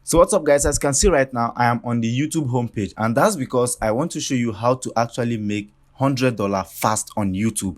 So what's up guys, as you can see right now, I am on the YouTube homepage, and that's because I want to show you how to actually make $100 fast on YouTube.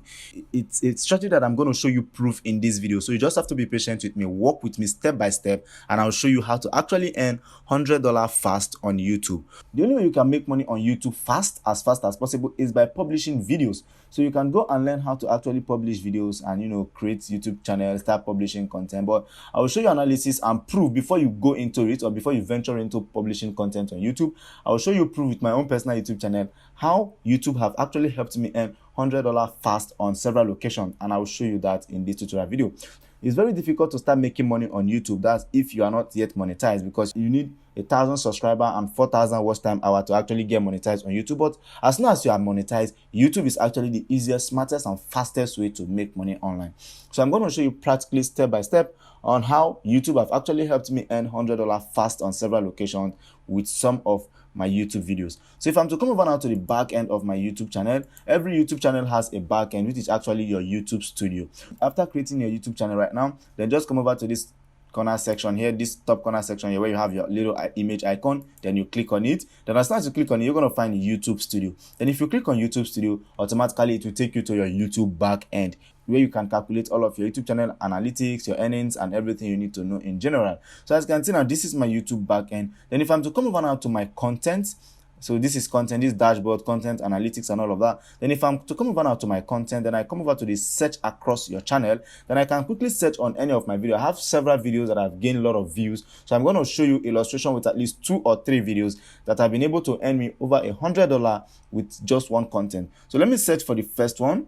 It's a strategy that I'm going to show you proof in this video. So you just have to be patient with me, walk with me step by step, and I'll show you how to actually earn $100 fast on YouTube. The only way you can make money on YouTube fast as possible is by publishing videos. So you can go and learn how to actually publish videos and create YouTube channels, start publishing content. But I will show you analysis and proof before you go into it, or before you venture into publishing content on YouTube. I will show you proof with my own personal YouTube channel how YouTube have actually helped me earn $100 fast on several locations, and I will show you that in this tutorial video. It's very difficult to start making money on YouTube. That's if you are not yet monetized, because you need 1,000 subscribers and 4,000 watch time hour to actually get monetized on YouTube. But as soon as you are monetized, YouTube is actually the easiest, smartest, and fastest way to make money online. So I'm going to show you practically step by step on how YouTube have actually helped me earn $100 fast on several locations with some of my YouTube videos. So if I'm to come over now to the back end of my YouTube channel, every YouTube channel has a back end, which is actually your YouTube studio. After creating your YouTube channel right now, then just come over to this corner section here, this top corner section here, where you have your little image icon. Then you click on it. Then as soon as you click on it, you're going to find YouTube Studio. Then if you click on YouTube Studio, automatically it will take you to your YouTube back end, where you can calculate all of your YouTube channel analytics, your earnings, and everything you need to know in general. So as you can see now, this is my YouTube back end. Then if I'm to come over now to my content, so this is content, this dashboard, content, analytics, and all of that. Then if I'm to come over now to my content, then I come over to the search across your channel. Then I can quickly search on any of my videos. I have several videos that have gained a lot of views. So I'm going to show you illustration with at least 2 or 3 videos that have been able to earn me over $100 with just one content. So let me search for the first one.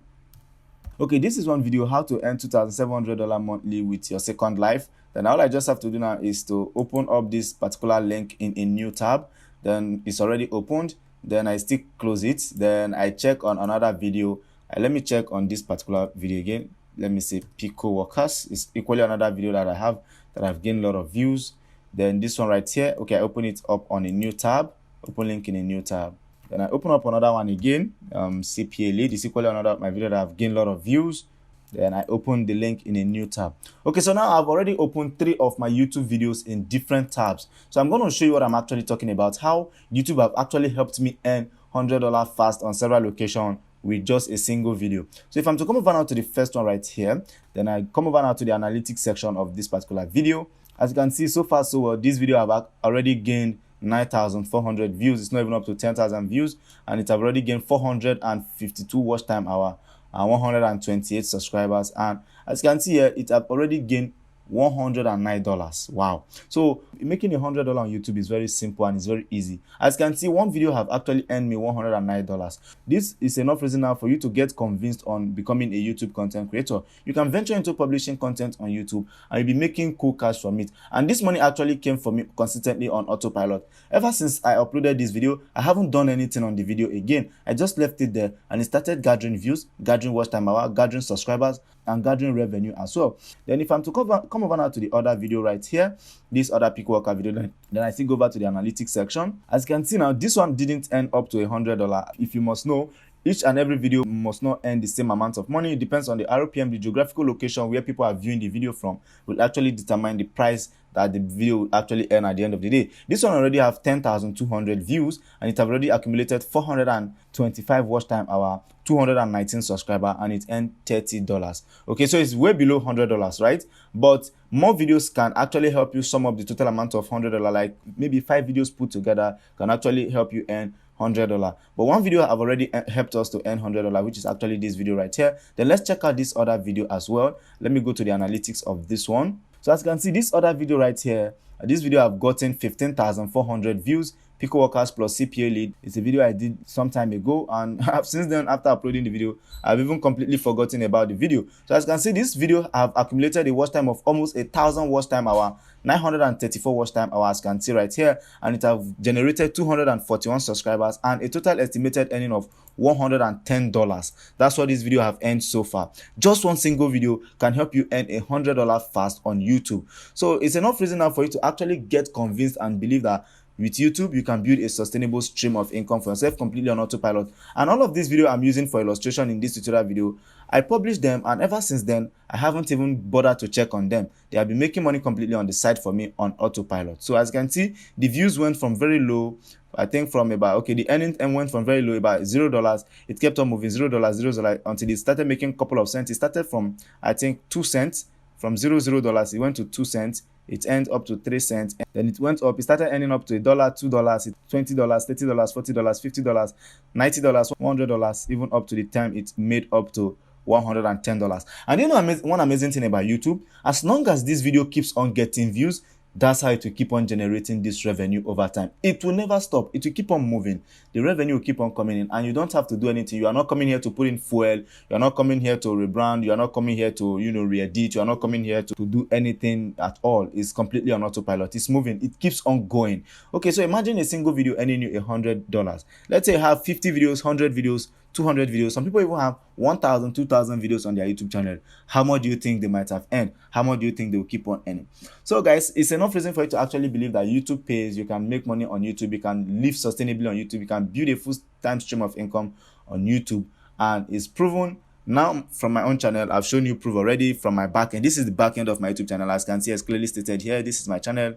Okay, this is one video, how to earn $2,700 monthly with your second life. Then all I just have to do now is to open up this particular link in a new tab. Then it's already opened. Then I still close it. Then I check on another video. Let me check on this particular video again. Let me say Pico Workers. It's equally another video that I have that I've gained a lot of views. Then this one right here. Okay, I open it up on a new tab. Open link in a new tab. Then I open up another one again. CPA lead is equally another my video that I've gained a lot of views. Then I open the link in a new tab. Okay, so now I've already opened 3 of my YouTube videos in different tabs. So I'm going to show you what I'm actually talking about, how YouTube have actually helped me earn $100 fast on several locations with just a single video. So if I'm to come over now to the first one right here, then I come over now to the analytics section of this particular video. As you can see, so far so well, this video have already gained 9,400 views. It's not even up to 10,000 views, and it have already gained 452 watch time hour and 128 subscribers. And as you can see here, it have already gained $109. Wow. So making $100 on YouTube is very simple and it's very easy. As you can see, one video have actually earned me $109. This is enough reason now for you to get convinced on becoming a YouTube content creator. You can venture into publishing content on YouTube and you'll be making cool cash from it. And this money actually came for me consistently on autopilot. Ever since I uploaded this video, I haven't done anything on the video again. I just left it there and it started gathering views, gathering watch time hour, gathering subscribers, and gathering revenue as well. Then if I'm to come over now to the other video right here, this other pick worker video, then I still go over to the analytics section. As you can see now, this one didn't earn up to $100. If you must know, each and every video must not earn the same amount of money. It depends on the RPM, the geographical location where people are viewing the video from will actually determine the price that the video will actually earn at the end of the day. This one already have 10,200 views and it have already accumulated 425 watch time hour, 219 subscriber, and it earned $30. Okay, so it's way below $100, right? But more videos can actually help you sum up the total amount of $100. Like maybe 5 videos put together can actually help you earn $100. But one video have already helped us to earn $100, which is actually this video right here. Then let's check out this other video as well. Let me go to the analytics of this one. So as you can see, this other video right here, this video I've gotten 15,400 views. Pico Workers plus CPA lead. It's a video I did some time ago, and since then, after uploading the video, I've even completely forgotten about the video. So as you can see, this video have accumulated a watch time of almost 1,000 watch time hour, 934 watch time hours, as you can see right here, and it have generated 241 subscribers and a total estimated earning of $110. That's what this video have earned so far. Just one single video can help you earn $100 fast on YouTube. So it's enough reason now for you to actually get convinced and believe that with YouTube, you can build a sustainable stream of income for yourself completely on autopilot. And all of this video I'm using for illustration in this tutorial video I published them, and ever since then I haven't even bothered to check on them. They have been making money completely on the side for me on autopilot. So as you can see, the views went from very low, I think from about, okay, the earning went from very low, about $0. It kept on moving $0, $0 until it started making a couple of cents. It started from, I think, 2 cents. From $0, it went to 2 cents. It ended up to 3 cents. Then it went up. It started earning up to $1, $2, $20, $30, $40, $50, $90, $100, even up to the time it made up to $110. And you know one amazing thing about YouTube? As long as this video keeps on getting views, that's how it will keep on generating this revenue over time. It will never stop. It will keep on moving. The revenue will keep on coming in, and you don't have to do anything. You are not coming here to put in fuel. You are not coming here to rebrand. You are not coming here to, re-edit. You are not coming here to do anything at all. It's completely on autopilot. It's moving. It keeps on going. Okay, so imagine a single video earning you $100. Let's say you have 50 videos, 100 videos, 200 videos. Some people even have 1,000, 2,000 videos on their YouTube channel. How much do you think they might have earned? How much do you think they will keep on earning? So guys, it's enough reason for you to actually believe that YouTube pays. You can make money on YouTube. You can live sustainably on YouTube. You can build a full-time stream of income on YouTube. And it's proven now from my own channel. I've shown you proof already from my back end. This is the back end of my YouTube channel. As you can see, it's clearly stated here. This is my channel,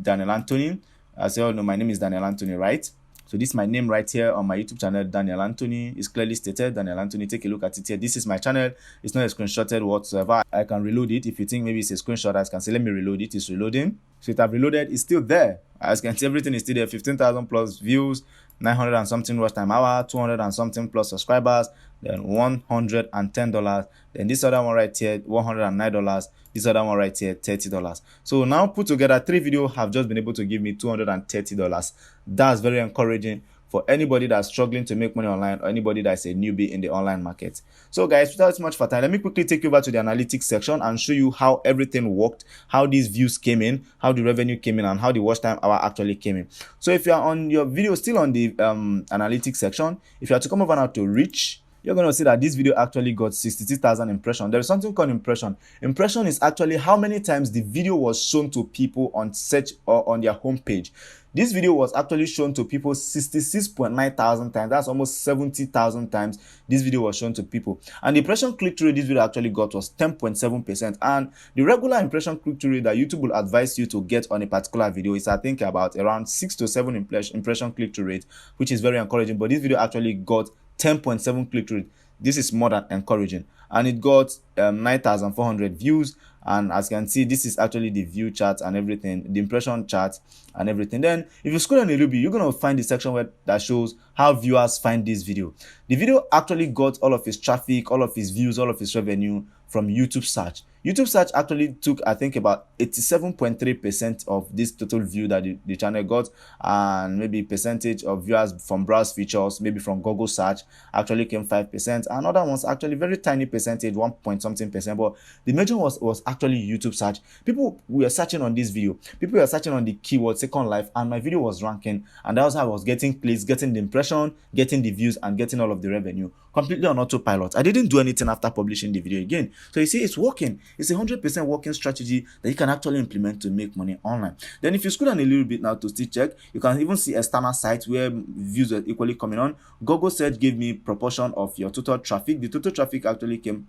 Daniel Anthony. As you all know, my name is Daniel Anthony, right? So this is my name right here on my YouTube channel, Daniel Anthony. It's clearly stated, Daniel Anthony. Take a look at it here. This is my channel. It's not a screenshotted whatsoever. I can reload it. If you think maybe it's a screenshot, I can say, let me reload it. It's reloading. So it have reloaded. It's still there. As you can see, everything is still there. 15,000 plus views, 900 and something watch time hour, 200 and something plus subscribers, then $110. Then this other one right here, $109. This other one right here, $30. So now put together, 3 videos have just been able to give me $230. That's very encouraging for anybody that's struggling to make money online, or anybody that's a newbie in the online market. So guys, without too much for time, let me quickly take you over to the analytics section and show you how everything worked, how these views came in, how the revenue came in, and how the watch time hour actually came in. So if you are on your video still on the analytics section, if you are to come over now to reach, you're going to see that this video actually got 62,000 impressions. There is something called impression. Impression is actually how many times the video was shown to people on search or on their homepage. This video was actually shown to people 66.9 thousand times. That's almost 70,000 times this video was shown to people. And the impression click-through rate this video actually got was 10.7%. And the regular impression click-through rate that YouTube will advise you to get on a particular video is, I think, about around 6 to 7 impression click-through rate, which is very encouraging. But this video actually got 10.7 click rate. This is more than encouraging, and it got 9,400 views. And as you can see, this is actually the view chart and everything, the impression chart and everything. Then if you scroll down a little bit, you're going to find the section where that shows how viewers find this video. The video actually got all of its traffic, all of its views, all of its revenue from YouTube search. YouTube search actually took, I think, about 87.3% of this total view that the channel got, and maybe percentage of viewers from browse features, maybe from Google search, actually came 5%, and other ones actually very tiny percentage, 1 point something percent. But the major was actually YouTube search. People were searching on this video, people were searching on the keyword Second Life, and my video was ranking, and that was how I was getting clicks, getting the impression, getting the views, and getting all of the revenue completely on autopilot. I didn't do anything after publishing the video again. So you see, it's working. It's a 100% working strategy that you can actually implement to make money online. Then if you scroll down a little bit now to still check, you can even see external sites where views are equally coming on. Google search gave me proportion of your total traffic. The total traffic actually came,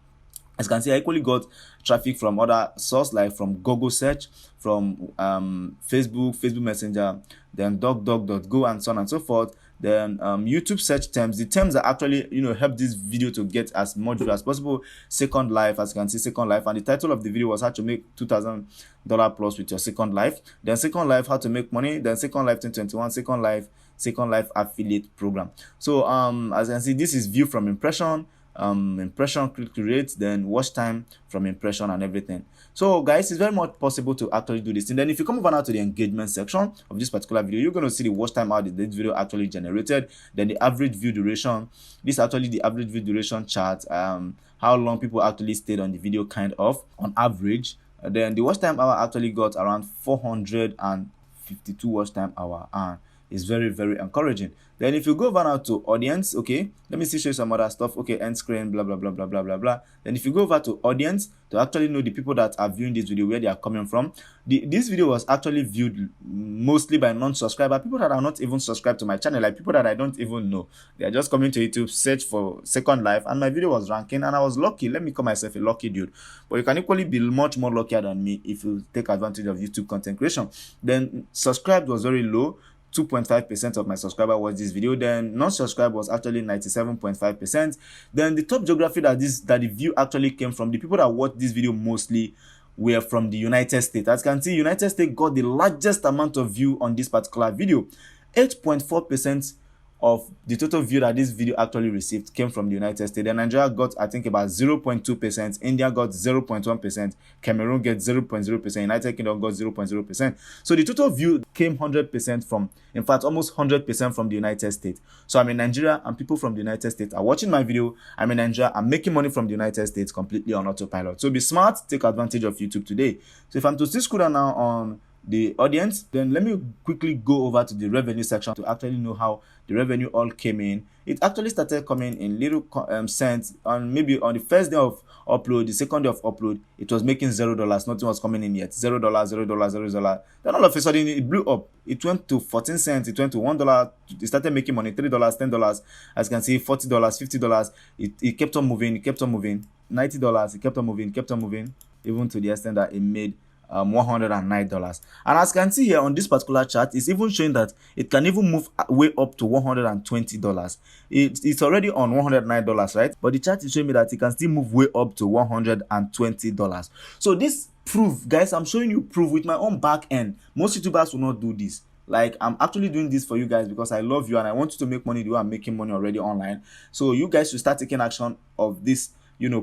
as you can see, I equally got traffic from other sources like from Google search, from Facebook Messenger, then DuckDuckGo, and so on and so forth. Then YouTube search terms, the terms that actually help this video to get as much view as possible. Second Life, as you can see, Second Life, and the title of the video was how to make $2,000 plus with your Second Life. Then Second Life, how to make money. Then Second Life 2021, Second Life affiliate program. So as you can see, this is view from impression, impression click rate, then watch time from impression and everything. So guys, it's very much possible to actually do this. And then if you come over now to the engagement section of this particular video, you're going to see the watch time out that this video actually generated, then the average view duration. This is actually the average view duration chart, how long people actually stayed on the video kind of on average. Then the watch time hour actually got around 452 watch time hour, and is very, very encouraging. Then if you go over now to audience, okay, let me see, show you some other stuff. Okay, end screen, blah blah blah blah blah blah blah. Then if you go over to audience to actually know the people that are viewing this video, where they are coming from, this video was actually viewed mostly by non-subscriber, people that are not even subscribed to my channel, like people that I don't even know. They are just coming to YouTube, search for Second Life, and my video was ranking, and I was lucky. Let me call myself a lucky dude. But you can equally be much more luckier than me if you take advantage of YouTube content creation. Then subscribed was very low. 2.5% of my subscriber watched this video. Then non-subscribe was actually 97.5%. Then the top geography that the view actually came from, the people that watched this video mostly were from the United States. As you can see, United States got the largest amount of view on this particular video. 8.4% of the total view that this video actually received came from the United States. Then Nigeria got, I think, about 0.2%, India got 0.1%, Cameroon gets 0.0%, United Kingdom got 0.0%. So the total view came 100% from, in fact, almost 100% from the United States. So I'm in Nigeria, and people from the United States are watching my video. I'm in Nigeria, I'm making money from the United States completely on autopilot. So be smart, take advantage of YouTube today. So if I'm to still scroll down now on the audience, then let me quickly go over to the revenue section to actually know how the revenue all came in. It actually started coming in little cents on maybe on the first day of upload. The second day of upload, it was making $0. Nothing was coming in yet. $0, $0, $0. Then all of a sudden it blew up. It went to 14 cents. It went to $1. It started making money. $3, $10. As you can see, $40, $50. It kept on moving. It kept on moving. $90. It kept on moving. Kept on moving. Even to the extent that it made $109. And as you can see here on this particular chart, it's even showing that it can even move way up to $120. It's already on $109, right? But the chart is showing me that it can still move way up to $120. So this proof, guys, I'm showing you proof with my own back end. Most YouTubers will not do this. Like, I'm actually doing this for you guys because I love you and I want you to make money the way I'm making money already online. So you guys should start taking action of this,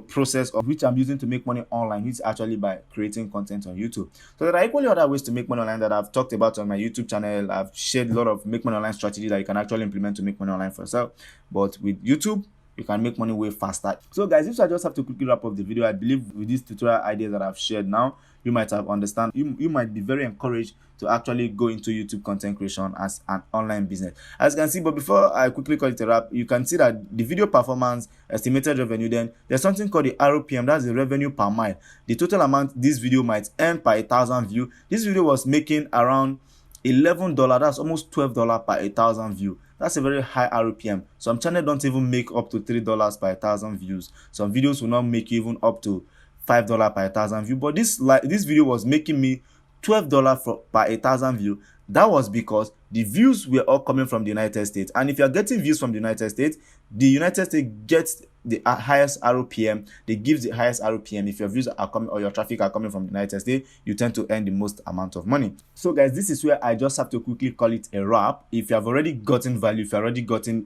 process of which I'm using to make money online, which is actually by creating content on YouTube. So there are equally other ways to make money online that I've talked about on my YouTube channel. I've shared a lot of make money online strategy that you can actually implement to make money online for yourself. But with YouTube, you can make money way faster. So guys, if I just have to quickly wrap up the video, I believe with these tutorial ideas that I've shared now, you might have understand. You might be very encouraged to actually go into YouTube content creation as an online business. As you can see, but before I quickly call it a wrap, you can see that the video performance, estimated revenue, then there's something called the RPM, that's the revenue per mile. The total amount this video might earn per 1,000 view. This video was making around $11, that's almost $12 per 1,000 view. That's a very high RPM. Some channels don't even make up to $3 per 1,000 views. Some videos will not make even up to $5 per 1,000 view. But this video was making me $12 per 1,000 view. That was because the views were all coming from the United States. And if you're getting views from the United States gets the highest RPM. They give the highest RPM. If your views are coming or your traffic are coming from the United States, you tend to earn the most amount of money. So guys, this is where I just have to quickly call it a wrap. If you have already gotten value, if you have already gotten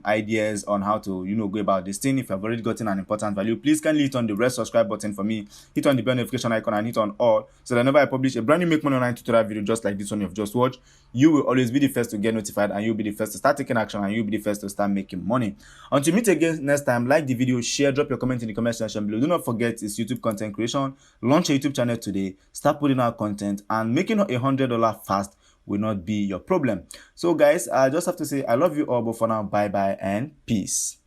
ideas on how to go about this thing, if you have already gotten an important value, please kindly hit on the red subscribe button for me, hit on the bell notification icon and hit on all, so that whenever I publish a brand new make money online tutorial video just like this one you've just watched, you will always be the first to get notified, and you'll be the first to start taking action, and you'll be the first to start making money. Until we meet again next time, like the video, share, drop your comment in the comment section below. Do not forget, it's YouTube content creation. Launch a YouTube channel today, start putting out content, and making $100 fast will not be your problem. So guys, I just have to say I love you all, but for now, bye bye and peace.